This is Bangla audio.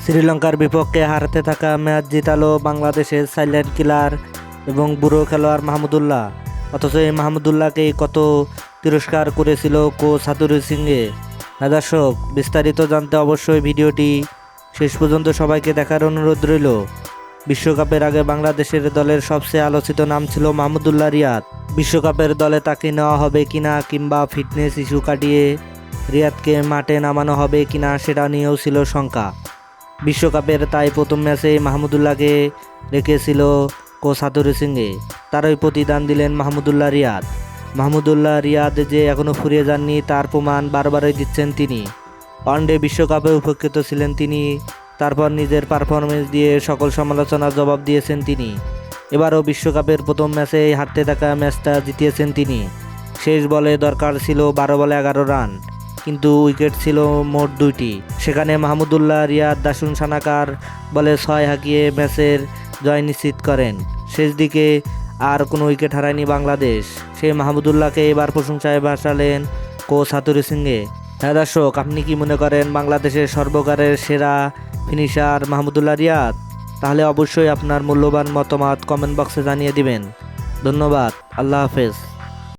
শ্রীলঙ্কার বিপক্ষে হারতে থাকা ম্যাচ জিতালো বাংলাদেশের সাইলেন্ট কিলার এবং বুড়ো খেলোয়াড় মাহমুদুল্লাহ। অথচ এই মাহমুদুল্লাহকেই কত তিরস্কার করেছিল কোচ হাতুরু সিংহে। দর্শক, বিস্তারিত জানতে অবশ্যই ভিডিওটি শেষ পর্যন্ত সবাইকে দেখার অনুরোধ রইল। বিশ্বকাপের আগে বাংলাদেশের দলের সবচেয়ে আলোচিত নাম ছিল মাহমুদুল্লাহ রিয়াদ। বিশ্বকাপের দলে তাকে নেওয়া হবে কিনা কিংবা ফিটনেস ইস্যু কাটিয়ে রিয়াদকে মাঠে নামানো হবে কিনা সেটা নিয়েও ছিল শঙ্কা। বিশ্বকাপের তাই প্রথম ম্যাচে মাহমুদুল্লাহকে রেখেছিল কোচ হাতুরু সিংহে। তারই প্রতিদান দিলেন মাহমুদুল্লাহ রিয়াদ। মাহমুদুল্লাহ রিয়াদ যে এখনও ফুরিয়ে যাননি তার প্রমাণ বারবারই দিচ্ছেন তিনি। ওয়ানডে বিশ্বকাপে উপেক্ষিত ছিলেন তিনি, তারপর নিজের পারফরমেন্স দিয়ে সকল সমালোচনার জবাব দিয়েছেন তিনি। এবারও বিশ্বকাপের প্রথম ম্যাচে হারতে থাকা ম্যাচটা জিতিয়েছেন তিনি। শেষ বলে দরকার ছিল 12 বলে 11 রান, কিন্তু উইকেট ছিল মোট 2টি। সেখানে মাহমুদুল্লাহ রিয়াদ দাসুন সানাকার বলে 6 হাঁকিয়ে ম্যাচের জয় নিশ্চিত করেন। শেষ দিকে আর কোনো উইকেট হারায়নি বাংলাদেশ। সেই মাহমুদুল্লাহকে এবার প্রশংসায় ভাসালেন কোচ হাতুরু সিংহে। হ্যাঁ দর্শক, আপনি কি মনে করেন বাংলাদেশের সর্বকালের সেরা ফিনিশার মাহমুদুল্লাহ রিয়াদ? তাহলে অবশ্যই আপনার মূল্যবান মতামত কমেন্ট বক্সে জানিয়ে দিবেন। ধন্যবাদ। আল্লাহ হাফেজ।